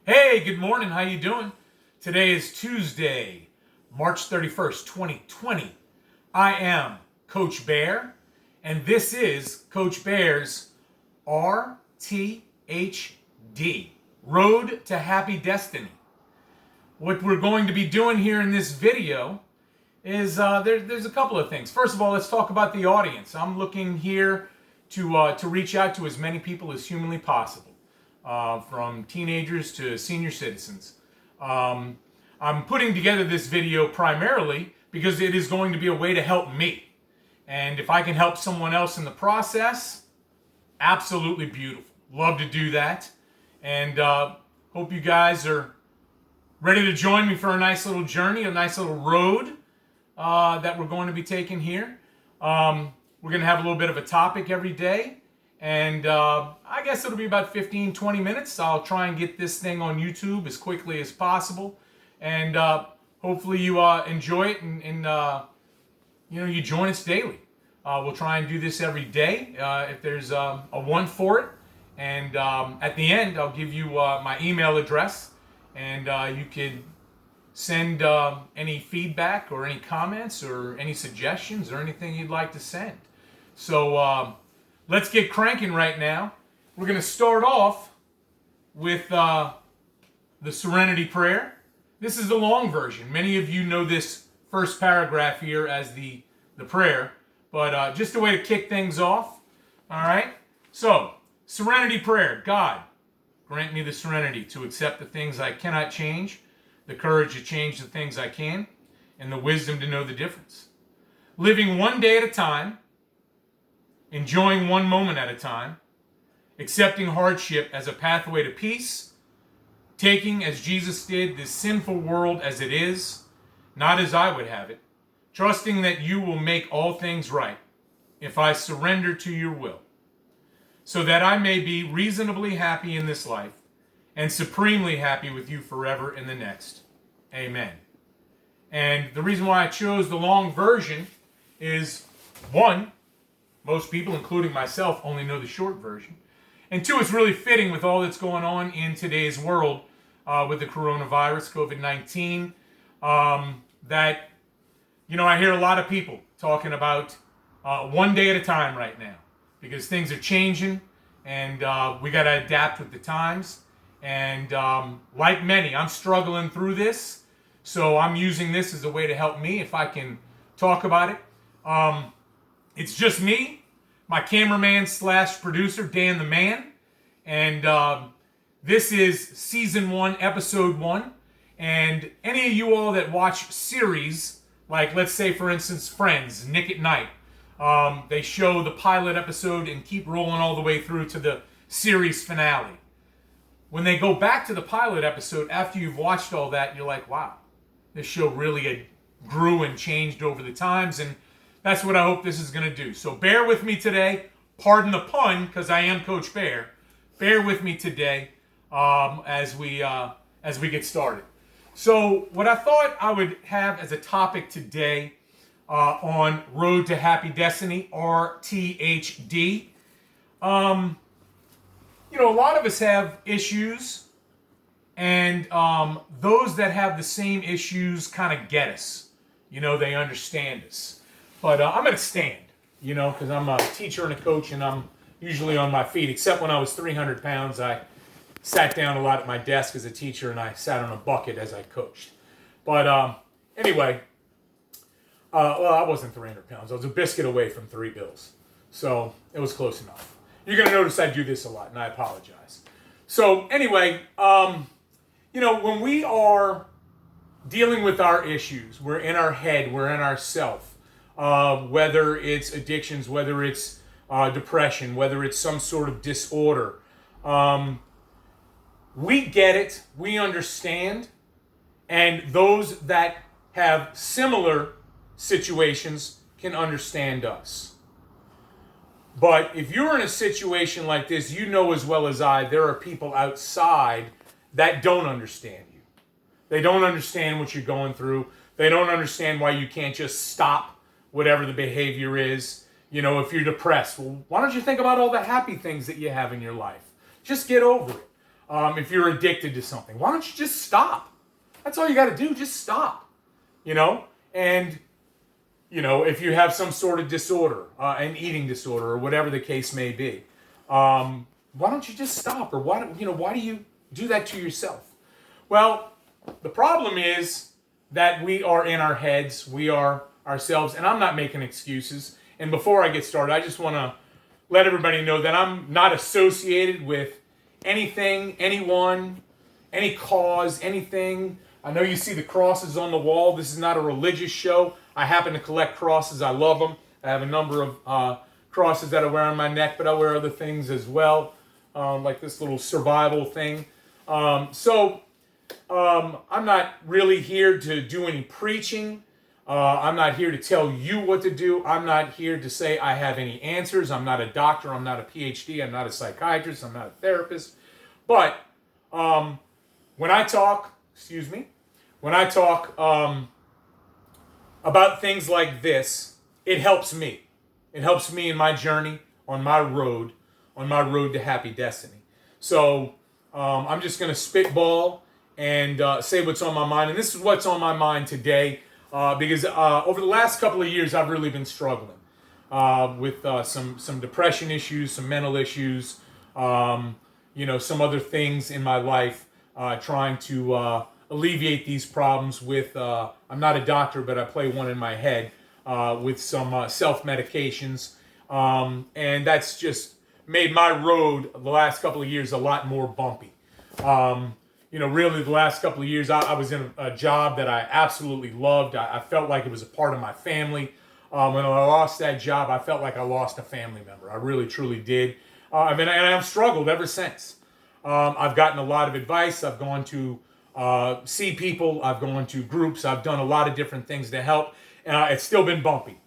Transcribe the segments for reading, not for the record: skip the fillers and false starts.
Hey, good morning. How you doing? Today is Tuesday, March 31st, 2020. I am Coach Bear, and this is Coach Bear's RTHD, Road to Happy Destiny. What we're going to be doing here in this video is there's a couple of things. First of all, let's talk about the audience. I'm looking here to reach out to as many people as humanly possible. From teenagers to senior citizens. I'm putting together this video primarily because it is going to be a way to help me. And if I can help someone else in the process, absolutely beautiful. Love to do that. And hope you guys are ready to join me for a nice little journey, a nice little road that we're going to be taking here. We're going to have a little bit of a topic every day. And I guess it'll be about 15, 20 minutes. I'll try and get this thing on YouTube as quickly as possible. And hopefully you enjoy it and you join us daily. We'll try and do this every day if there's a want for it. And at the end, I'll give you my email address. And you can send any feedback or any comments or any suggestions or anything you'd like to send. So let's get cranking right now. We're going to start off with the Serenity Prayer. This is the long version. Many of you know this first paragraph here as the prayer, but just a way to kick things off. All right? So, Serenity Prayer. God, grant me the serenity to accept the things I cannot change, the courage to change the things I can, and the wisdom to know the difference. Living one day at a time, enjoying one moment at a time, accepting hardship as a pathway to peace, taking, as Jesus did, this sinful world as it is, not as I would have it, trusting that you will make all things right if I surrender to your will, so that I may be reasonably happy in this life and supremely happy with you forever in the next. Amen. And the reason why I chose the long version is, one, most people, including myself, only know the short version. And two, it's really fitting with all that's going on in today's world with the coronavirus, COVID-19, that, I hear a lot of people talking about one day at a time right now because things are changing and we got to adapt with the times. And like many, I'm struggling through this. So I'm using this as a way to help me if I can talk about it. It's just me, my cameraman / producer, Dan the Man. And this is Season 1, Episode 1. And any of you all that watch series, like let's say for instance Friends, Nick at Night, they show the pilot episode and keep rolling all the way through to the series finale. When they go back to the pilot episode, after you've watched all that, you're like, wow, this show really grew and changed over the times. And that's what I hope this is going to do. So bear with me today. Pardon the pun, because I am Coach Bear. Bear with me today as we get started. So what I thought I would have as a topic today on Road to Happy Destiny, RTHD. A lot of us have issues, and those that have the same issues kind of get us. They understand us. But I'm going to stand, because I'm a teacher and a coach, and I'm usually on my feet. Except when I was 300 pounds, I sat down a lot at my desk as a teacher, and I sat on a bucket as I coached. But anyway, I wasn't 300 pounds. I was a biscuit away from 3 bills. So it was close enough. You're going to notice I do this a lot, and I apologize. So anyway, when we are dealing with our issues, we're in our head, we're in our self. Whether it's addictions, whether it's depression, whether it's some sort of disorder. We get it, we understand, and those that have similar situations can understand us. But if you're in a situation like this, you know as well as I, there are people outside that don't understand you. They don't understand what you're going through. They don't understand why you can't just stop whatever the behavior is. If you're depressed, well, why don't you think about all the happy things that you have in your life? Just get over it. if you're addicted to something. Why don't you just stop? That's all you got to do. Just stop. And if you have some sort of disorder, an eating disorder, or whatever the case may be, why don't you just stop? Or why do you do that to yourself? Well, the problem is that we are in our heads. We are ourselves, and I'm not making excuses. And before I get started, I just want to let everybody know that I'm not associated with anything, anyone, any cause, anything. I know you see the crosses on the wall. This is not a religious show. I happen to collect crosses. I love them. I have a number of crosses that I wear on my neck, but I wear other things as well, like this little survival thing. So I'm not really here to do any preaching. I'm not here to tell you what to do. I'm not here to say I have any answers. I'm not a doctor. I'm not a PhD. I'm not a psychiatrist. I'm not a therapist. But when I talk about things like this, it helps me. It helps me in my journey on my road to happy destiny. So I'm just going to spitball and say what's on my mind. And this is what's on my mind today because over the last couple of years, I've really been struggling with some depression issues, some mental issues, some other things in my life, trying to alleviate these problems with, I'm not a doctor, but I play one in my head, with some self-medications. And that's just made my road the last couple of years a lot more bumpy. Really the last couple of years, I was in a job that I absolutely loved. I felt like it was a part of my family. When I lost that job, I felt like I lost a family member. I really, truly did. And I've struggled ever since. I've gotten a lot of advice. I've gone to see people. I've gone to groups. I've done a lot of different things to help. It's still been bumpy.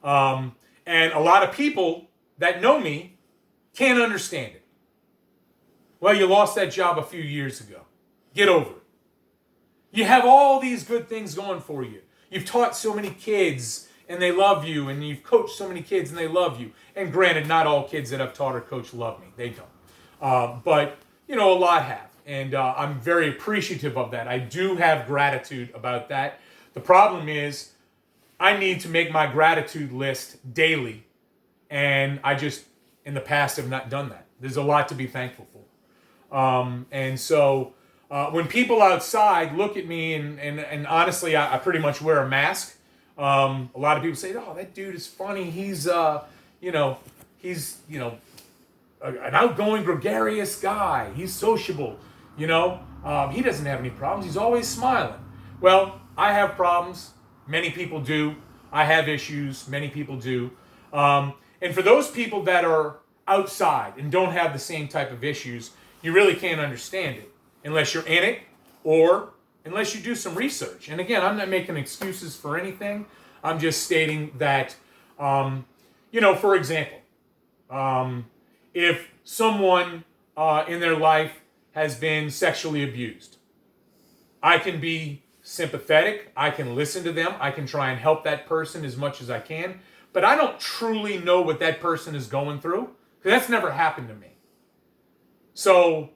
And a lot of people that know me can't understand it. Well, you lost that job a few years ago. Get over it. You have all these good things going for you. You've taught so many kids and they love you, and you've coached so many kids and they love you. And granted, not all kids that I've taught or coached love me. They don't. But, a lot have. And I'm very appreciative of that. I do have gratitude about that. The problem is I need to make my gratitude list daily. And I just, in the past, have not done that. There's a lot to be thankful for. And so when people outside look at me, and honestly, I pretty much wear a mask. A lot of people say, "Oh, that dude is funny. He's an outgoing, gregarious guy. He's sociable. He doesn't have any problems. He's always smiling." Well, I have problems. Many people do. I have issues. Many people do. And for those people that are outside and don't have the same type of issues, you really can't understand it unless you're in it or unless you do some research. And again, I'm not making excuses for anything. I'm just stating that, for example, if someone in their life has been sexually abused, I can be sympathetic. I can listen to them. I can try and help that person as much as I can. But I don't truly know what that person is going through because that's never happened to me. So,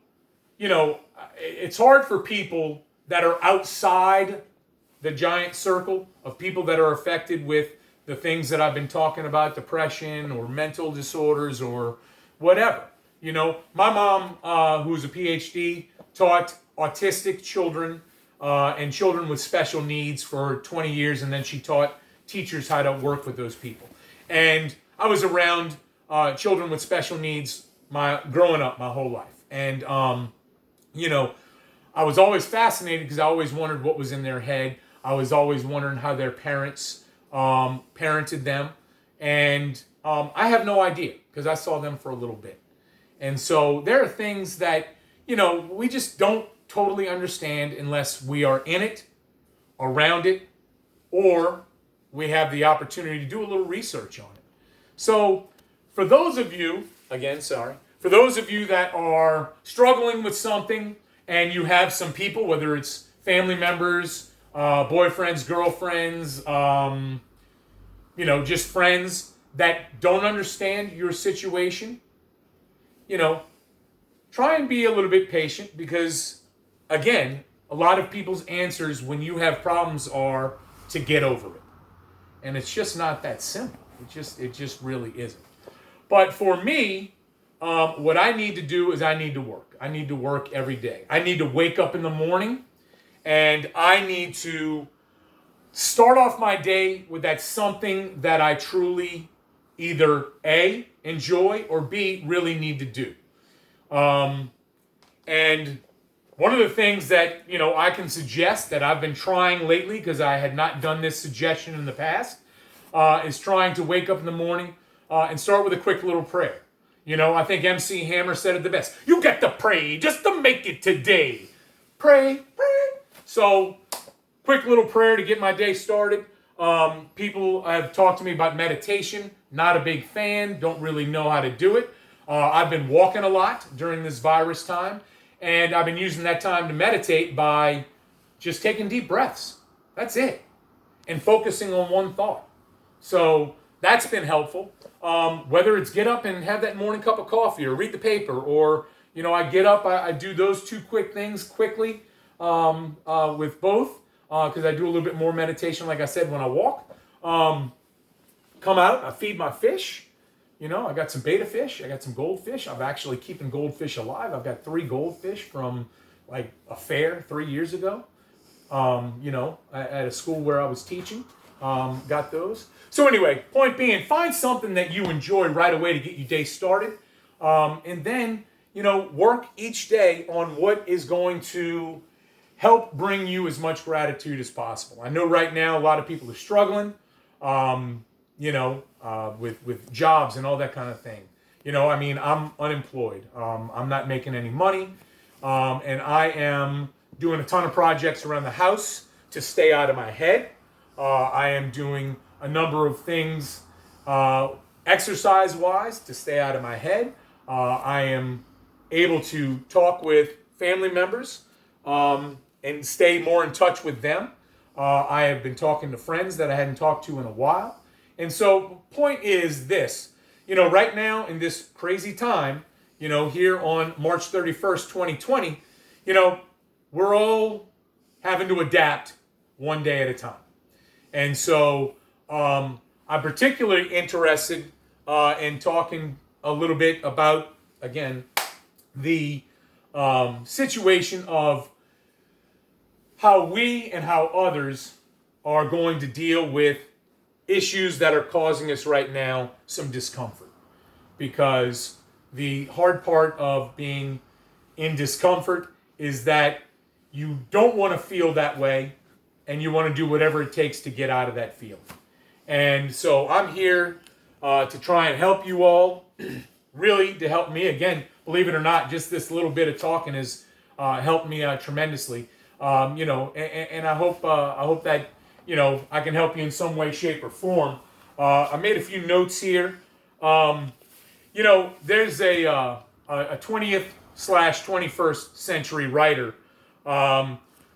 it's hard for people that are outside the giant circle of people that are affected with the things that I've been talking about, depression or mental disorders or whatever. My mom, who's a PhD, taught autistic children and children with special needs for 20 years, and then she taught teachers how to work with those people. And I was around children with special needs growing up my whole life. And, I was always fascinated because I always wondered what was in their head. I was always wondering how their parents parented them. And I have no idea because I saw them for a little bit. And so there are things that, we just don't totally understand unless we are in it, around it, or we have the opportunity to do a little research on it. So for those of you that are struggling with something and you have some people, whether it's family members, boyfriends, girlfriends, just friends that don't understand your situation, try and be a little bit patient because, again, a lot of people's answers when you have problems are to get over it. And it's just not that simple. It just really isn't. But for me, what I need to do is I need to work. I need to work every day. I need to wake up in the morning and I need to start off my day with that something that I truly either A, enjoy, or B, really need to do. And one of the things that, I can suggest that I've been trying lately, because I had not done this suggestion in the past, is trying to wake up in the morning and start with a quick little prayer. I think MC Hammer said it the best. You got to pray just to make it today. Pray, pray. So, quick little prayer to get my day started. People have talked to me about meditation. Not a big fan. Don't really know how to do it. I've been walking a lot during this virus time. And I've been using that time to meditate by just taking deep breaths. That's it. And focusing on one thought. So that's been helpful. Whether it's get up and have that morning cup of coffee or read the paper or, I get up, I do those two quick things quickly with both because I do a little bit more meditation, like I said, when I walk. Come out, I feed my fish. I got some betta fish. I got some goldfish. I'm actually keeping goldfish alive. I've got 3 goldfish from like a fair 3 years ago. At a school where I was teaching. Got those. So anyway, point being, find something that you enjoy right away to get your day started. And then, work each day on what is going to help bring you as much gratitude as possible. I know right now a lot of people are struggling. With jobs and all that kind of thing. I'm unemployed. I'm not making any money. And I am doing a ton of projects around the house to stay out of my head. I am doing a number of things exercise-wise to stay out of my head. I am able to talk with family members and stay more in touch with them. I have been talking to friends that I hadn't talked to in a while. And so, point is this, right now in this crazy time, here on March 31st, 2020, we're all having to adapt one day at a time. And so, I'm particularly interested in talking a little bit about, again, the situation of how we and how others are going to deal with issues that are causing us right now some discomfort. Because the hard part of being in discomfort is that you don't want to feel that way and you want to do whatever it takes to get out of that feeling. And so I'm here to try and help you all, really to help me. Again, believe it or not, just this little bit of talking has helped me tremendously. And I hope that I can help you in some way, shape, or form. I made a few notes here. There's a 20th/21st century writer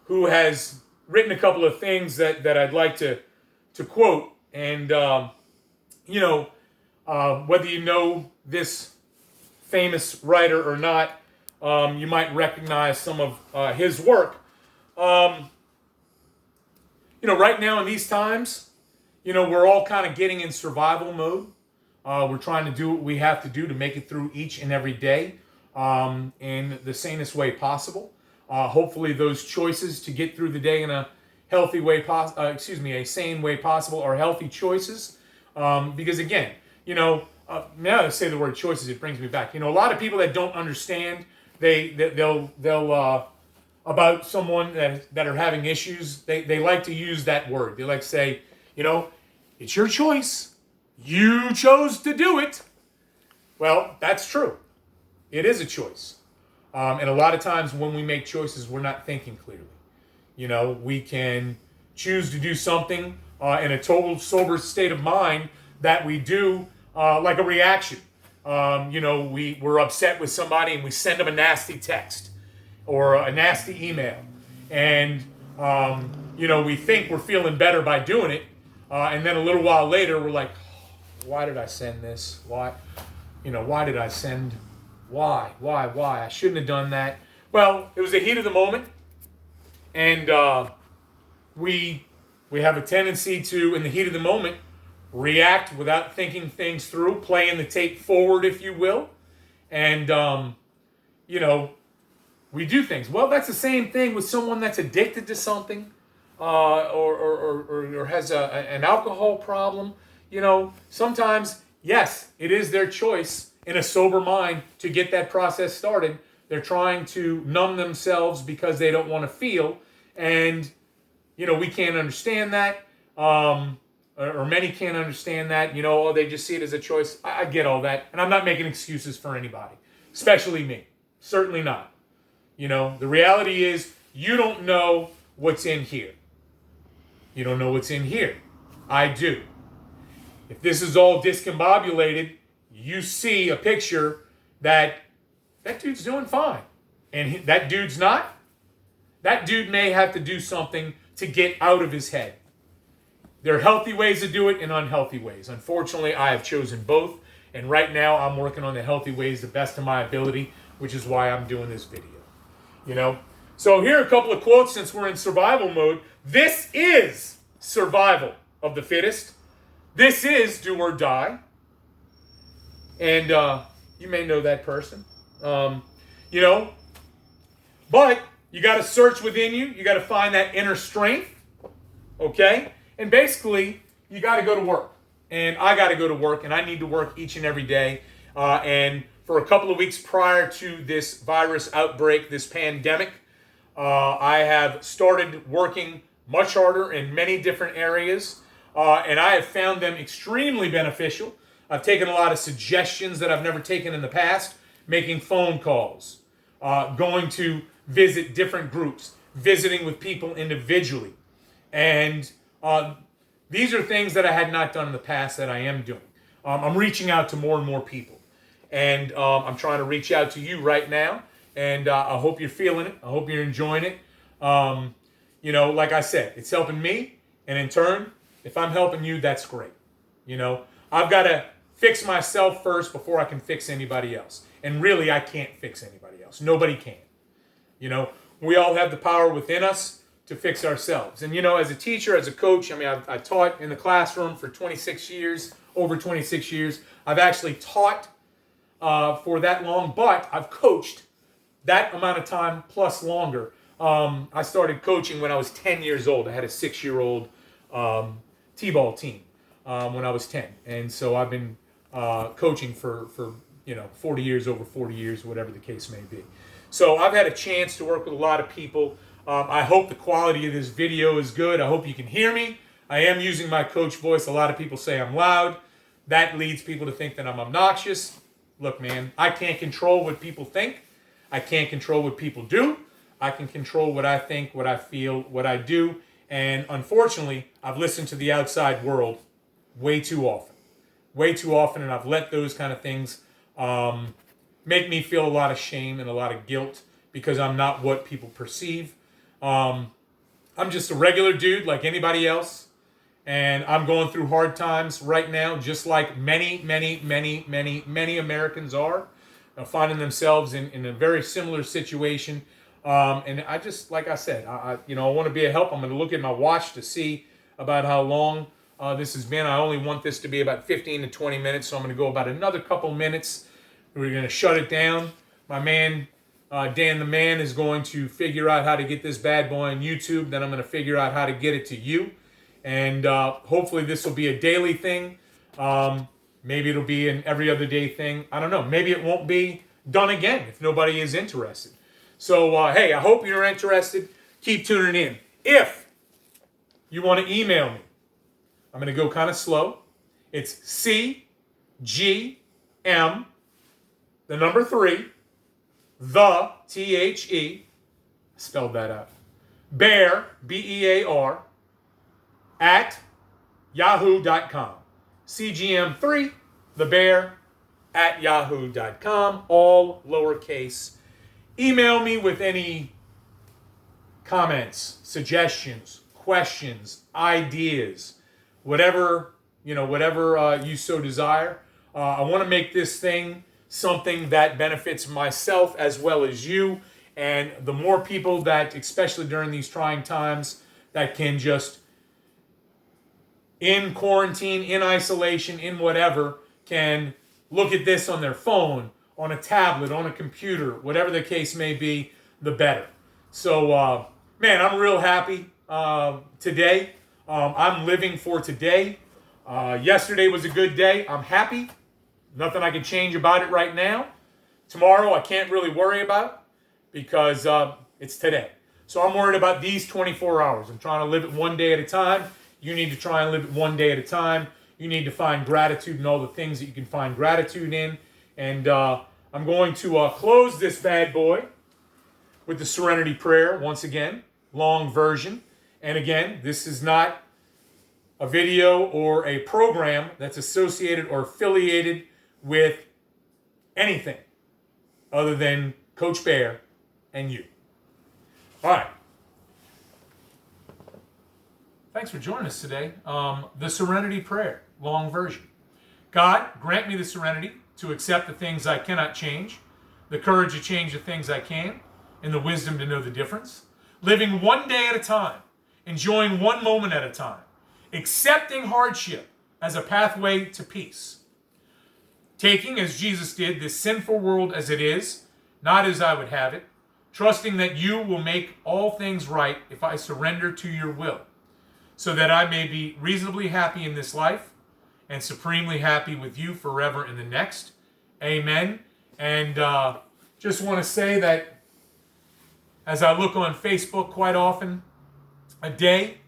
who has written a couple of things that I'd like to quote. And, whether you know this famous writer or not, you might recognize some of his work. Right now in these times, we're all kind of getting in survival mode. We're trying to do what we have to do to make it through each and every day in the sanest way possible. Hopefully those choices to get through the day in a healthy way, a sane way possible are healthy choices. Because again, now that I say the word choices, it brings me back. A lot of people that don't understand, they'll about someone that are having issues, they like to use that word. They like to say, it's your choice. You chose to do it. Well, that's true. It is a choice. And a lot of times when we make choices, we're not thinking clearly. We can choose to do something in a total sober state of mind that we do like a reaction. We're upset with somebody and we send them a nasty text or a nasty email. And, we think we're feeling better by doing it. And then a little while later, we're like, why did I send this? Why did I send Why? I shouldn't have done that. Well, it was the heat of the moment, and we have a tendency to, in the heat of the moment, react without thinking things through, playing the tape forward, if you will, and we do things. Well, that's the same thing with someone that's addicted to something, or has an alcohol problem. Sometimes, yes, it is their choice in a sober mind to get that process started. They're trying to numb themselves because they don't want to feel. And, we can't understand that. Or many can't understand that. They just see it as a choice. I get all that. And I'm not making excuses for anybody, especially me. Certainly not. The reality is you don't know what's in here. You don't know what's in here. I do. If this is all discombobulated, you see a picture that dude's doing fine. And that dude's not. That dude may have to do something to get out of his head. There are healthy ways to do it and unhealthy ways. Unfortunately, I have chosen both. And right now, I'm working on the healthy ways the best of my ability, which is why I'm doing this video. So here are a couple of quotes since we're in survival mode. This is survival of the fittest. This is do or die. And you may know that person. But you got to search within you. You got to find that inner strength. Okay? And basically, you got to go to work. And I got to go to work. And I need to work each and every day. And for a couple of weeks prior to this virus outbreak, this pandemic, I have started working much harder in many different areas. And I have found them extremely beneficial. I've taken a lot of suggestions that I've never taken in the past, making phone calls, going to visit different groups, visiting with people individually. And these are things that I had not done in the past that I am doing. I'm reaching out to more and more people. And I'm trying to reach out to you right now. And I hope you're feeling it. I hope you're enjoying it. Like I said, it's helping me. And in turn, if I'm helping you, that's great. I've got to fix myself first before I can fix anybody else. And really, I can't fix anybody else. Nobody can. We all have the power within us to fix ourselves. And, as a teacher, as a coach, I taught in the classroom for 26 years, over 26 years. I've actually taught for that long, but I've coached that amount of time plus longer. I started coaching when I was 10 years old. I had a 6-year-old T-ball team when I was 10. And so I've been coaching for 40 years, over 40 years, whatever the case may be. So I've had a chance to work with a lot of people. I hope the quality of this video is good. I hope you can hear me. I am using my coach voice. A lot of people say I'm loud. That leads people to think that I'm obnoxious. Look, man, I can't control what people think. I can't control what people do. I can control what I think, what I feel, what I do. And unfortunately, I've listened to the outside world way too often. Way too often, and I've let those kind of things make me feel a lot of shame and a lot of guilt because I'm not what people perceive. I'm just a regular dude like anybody else. And I'm going through hard times right now, just like many Americans are, finding themselves in a very similar situation. And I just, like I said, I want to be a help. I'm going to look at my watch to see about how long this has been. I only want this to be about 15 to 20 minutes, so I'm going to go about another couple minutes. We're going to shut it down. My man, Dan the Man, is going to figure out how to get this bad boy on YouTube. Then I'm going to figure out how to get it to you. And hopefully this will be a daily thing. Maybe it'll be an every other day thing. I don't know. Maybe it won't be done again if nobody is interested. So, hey, I hope you're interested. Keep tuning in. If you want to email me, I'm going to go kind of slow. It's CGM, the number 3, the THE, spelled that out, Bear, BEAR, at yahoo.com. CGM3, the bear, at yahoo.com, all lowercase. Email me with any comments, suggestions, questions, ideas, whatever you so desire. I want to make this thing something that benefits myself as well as you. And the more people that, especially during these trying times, that can just, in quarantine, in isolation, in whatever, can look at this on their phone, on a tablet, on a computer, whatever the case may be, the better. So, man, I'm real happy today. I'm living for today. Yesterday was a good day. I'm happy. Nothing I can change about it right now. Tomorrow I can't really worry about because it's today. So I'm worried about these 24 hours. I'm trying to live it one day at a time. You need to try and live it one day at a time. You need to find gratitude in all the things that you can find gratitude in. And I'm going to close this bad boy with the Serenity Prayer once again, long version. And again, this is not a video or a program that's associated or affiliated with anything other than Coach Bear and you. All right. Thanks for joining us today. The Serenity Prayer, long version. God, grant me the serenity to accept the things I cannot change, the courage to change the things I can, and the wisdom to know the difference. Living one day at a time, enjoying one moment at a time, accepting hardship as a pathway to peace. Taking, as Jesus did, this sinful world as it is, not as I would have it, trusting that you will make all things right if I surrender to your will, so that I may be reasonably happy in this life and supremely happy with you forever in the next. Amen. And just want to say that as I look on Facebook quite often, a day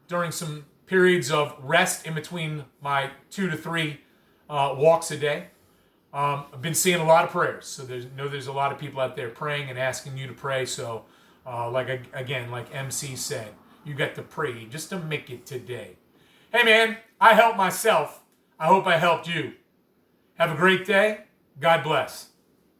during some periods of rest in between my 2 to 3 walks a day, I've been seeing a lot of prayers. So there's a lot of people out there praying and asking you to pray. So like MC said, you got to pray just to make it today. Hey man, I helped myself. I hope I helped you. Have a great day. God bless.